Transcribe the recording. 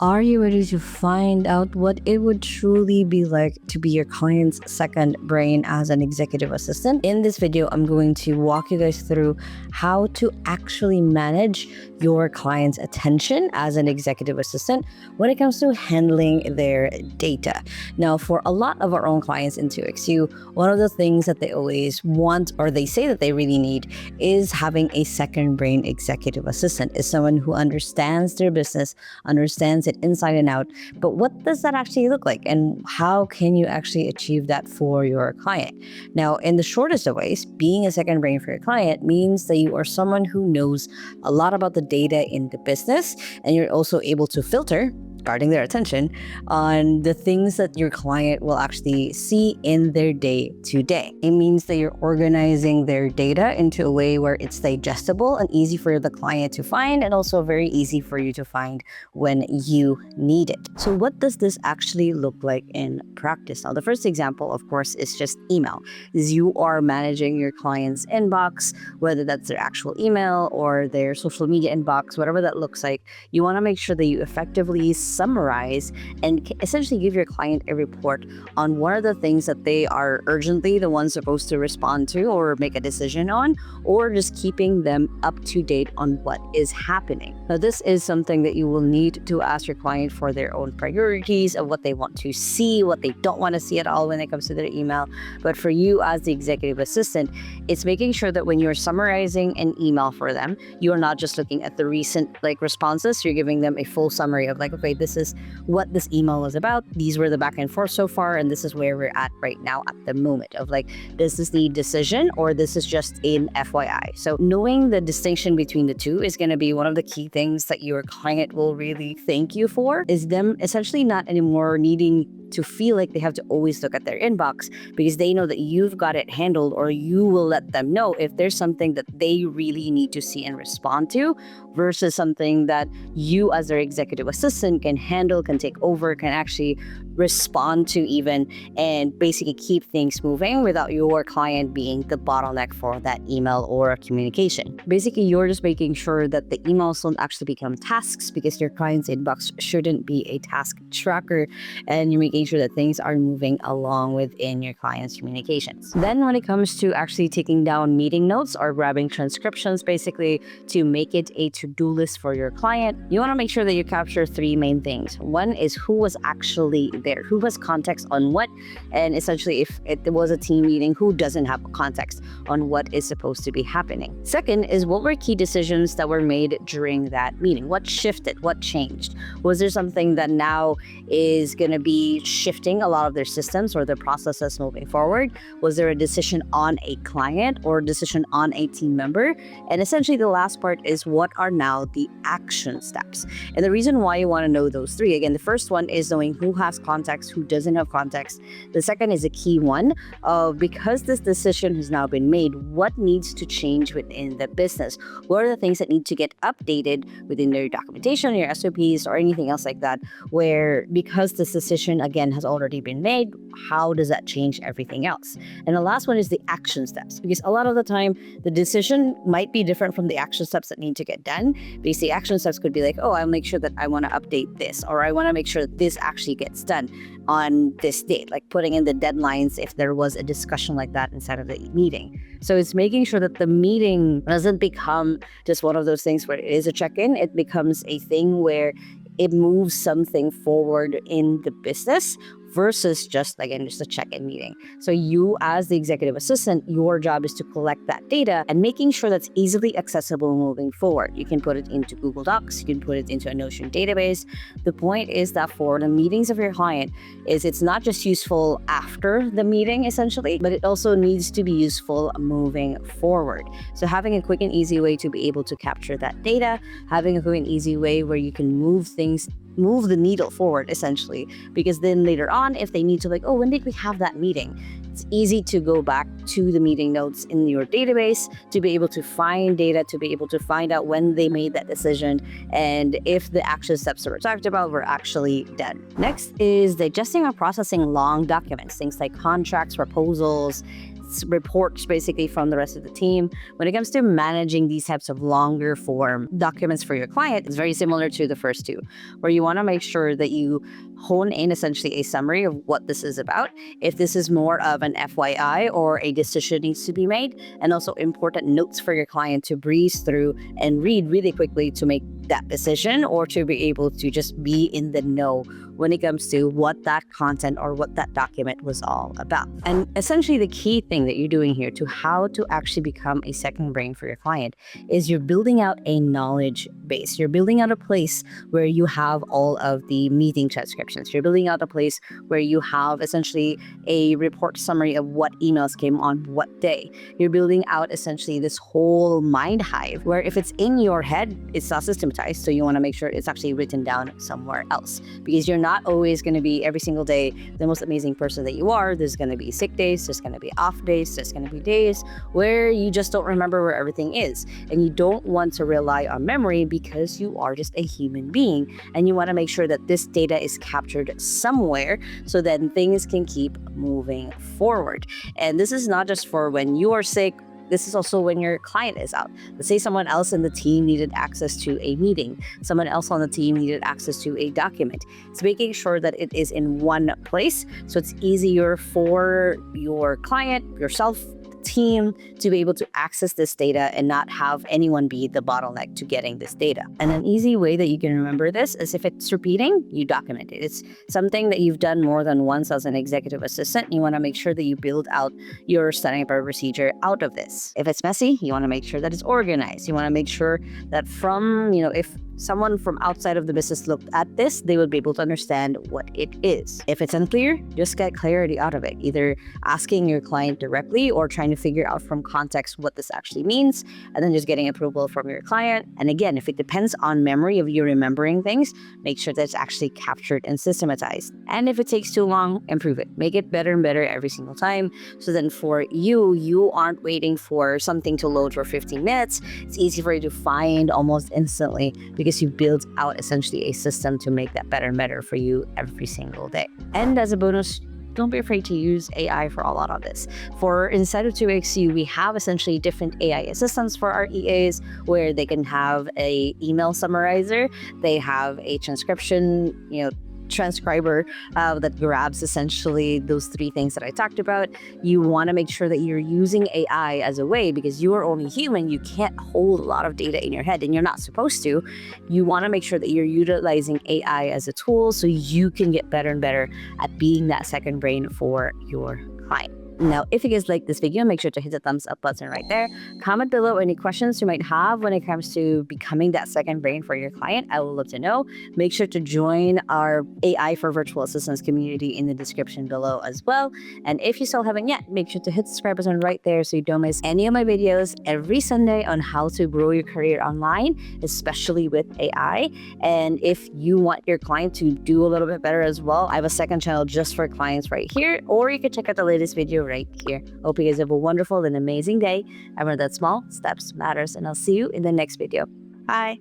Are you ready to find out what it would truly be like to be your client's second brain as an executive assistant? In this video, I'm going to walk you guys through how to actually manage your client's attention as an executive assistant when it comes to handling their data. Now, for a lot of our own clients in 2XU, one of the things that they always want, or they say that they really need, is having a second brain executive assistant, is someone who understands their business, understands it inside and out. But what does that actually look like, and how can you actually achieve that for your client? Now, in the shortest of ways, being a second brain for your client means that you are someone who knows a lot about the data in the business, and you're also able to filter, guarding their attention, on the things that your client will actually see in their day to day. It means that you're organizing their data into a way where it's digestible and easy for the client to find, and also very easy for you to find when you need it. So what does this actually look like in practice? Now, the first example, of course, is just email. Is you are managing your client's inbox, whether that's their actual email or their social media inbox, whatever that looks like. You want to make sure that you effectively summarize and essentially give your client a report on what are the things that they are urgently the ones supposed to respond to or make a decision on, or just keeping them up to date on what is happening. Now, this is something that you will need to ask your client for their own priorities of what they want to see, what they don't want to see at all when it comes to their email. But for you as the executive assistant, it's making sure that when you're summarizing an email for them, you are not just looking at the recent responses. You're giving them a full summary of okay, this is what this email was about. These were the back and forth so far, and this is where we're at right now at the moment of this is the decision, or this is just an FYI. So knowing the distinction between the two is going to be one of the key things that your client will really thank you for, is them essentially not anymore needing to feel like they have to always look at their inbox, because they know that you've got it handled, or you will let them know if there's something that they really need to see and respond to, versus something that you as their executive assistant can handle, can take over, can actually respond to even, and basically keep things moving without your client being the bottleneck for that email or communication. Basically, you're just making sure that the emails don't actually become tasks, because your client's inbox shouldn't be a task tracker, and you're making sure that things are moving along within your client's communications. Then when it comes to actually taking down meeting notes or grabbing transcriptions, basically to make it a to-do list for your client, you want to make sure that you capture three main things. One is who was actually there, who has context on what, and essentially if it was a team meeting, who doesn't have context on what is supposed to be happening. Second is what were key decisions that were made during that meeting, what shifted, what changed. Was there something that now is going to be shifting a lot of their systems or their processes moving forward? Was there a decision on a client or a decision on a team member? And essentially the last part is what are now the action steps. And the reason why you want to know those three, again, the first one is knowing who has context, who doesn't have context. The second is a key one of, because this decision has now been made, what needs to change within the business? What are the things that need to get updated within their documentation, your SOPs, or anything else like that, where because this decision again has already been made, how does that change everything else? And the last one is the action steps, because a lot of the time the decision might be different from the action steps that need to get done. Because the action steps could be oh, I'll make sure that I want to update this, or I want to make sure that this actually gets done on this date, putting in the deadlines if there was a discussion like that inside of the meeting. So it's making sure that the meeting doesn't become just one of those things where it is a check-in. It becomes a thing where it moves something forward in the business, versus just just a check-in meeting. So you as the executive assistant, your job is to collect that data and making sure that's easily accessible moving forward. You can put it into Google Docs, you can put it into a Notion database. The point is that for the meetings of your client, is it's not just useful after the meeting essentially, but it also needs to be useful moving forward. So having a quick and easy way to be able to capture that data, having a quick and easy way where you can move the needle forward essentially, because then later on, if they need to oh, when did we have that meeting? It's easy to go back to the meeting notes in your database to be able to find data, to be able to find out when they made that decision, and if the action steps that were talked about were actually done. Next is digesting or processing long documents, things like contracts, proposals, gets reports basically from the rest of the team. When it comes to managing these types of longer form documents for your client, it's very similar to the first two, where you want to make sure that you hone in essentially a summary of what this is about, if this is more of an FYI or a decision needs to be made, and also important notes for your client to breeze through and read really quickly to make that decision, or to be able to just be in the know when it comes to what that content or what that document was all about. And essentially the key thing that you're doing here to how to actually become a second brain for your client is you're building out a knowledge base. You're building out a place where you have all of the meeting transcriptions. You're building out a place where you have essentially a report summary of what emails came on what day. You're building out essentially this whole mind hive where if it's in your head, it's not systematized. So you want to make sure it's actually written down somewhere else, because you're not always going to be every single day the most amazing person that you are. There's going to be sick days, there's going to be off days, there's going to be days where you just don't remember where everything is. And you don't want to rely on memory because you are just a human being. And you want to make sure that this data is captured somewhere so that things can keep moving forward. And this is not just for when you are sick. This is also when your client is out. Let's say someone else in the team needed access to a meeting. Someone else on the team needed access to a document. It's making sure that it is in one place so it's easier for your client, yourself, team to be able to access this data and not have anyone be the bottleneck to getting this data. And an easy way that you can remember this is if it's repeating, you document it. It's something that you've done more than once as an executive assistant. You want to make sure that you build out your setting up a procedure out of this. If it's messy, you want to make sure that it's organized. You want to make sure that from, if someone from outside of the business looked at this, they would be able to understand what it is. If it's unclear, just get clarity out of it, either asking your client directly or trying to figure out from context what this actually means, and then just getting approval from your client. And again, if it depends on memory of you remembering things, make sure that it's actually captured and systematized. And if it takes too long, improve it. Make it better and better every single time. So then for you aren't waiting for something to load for 15 minutes. It's easy for you to find almost instantly, because you build out essentially a system to make that better and better for you every single day. And as a bonus, don't be afraid to use AI for a lot of this. For inside of 2XU, we have essentially different AI assistants for our EAs, where they can have a email summarizer, they have a transcription, transcriber that grabs essentially those three things that I talked about. You want to make sure that you're using AI as a way, because you are only human. You can't hold a lot of data in your head, and you're not supposed to. You want to make sure that you're utilizing AI as a tool so you can get better and better at being that second brain for your client. Now, if you guys like this video, make sure to hit the thumbs up button right there. Comment below any questions you might have when it comes to becoming that second brain for your client. I would love to know. Make sure to join our AI for virtual assistants community in the description below as well. And if you still haven't yet, make sure to hit the subscribe button right there so you don't miss any of my videos every Sunday on how to grow your career online, especially with AI. And if you want your client to do a little bit better as well, I have a second channel just for clients right here, or you can check out the latest video right here. Hope you guys have a wonderful and amazing day. Remember that small steps matters, and I'll see you in the next video. Bye.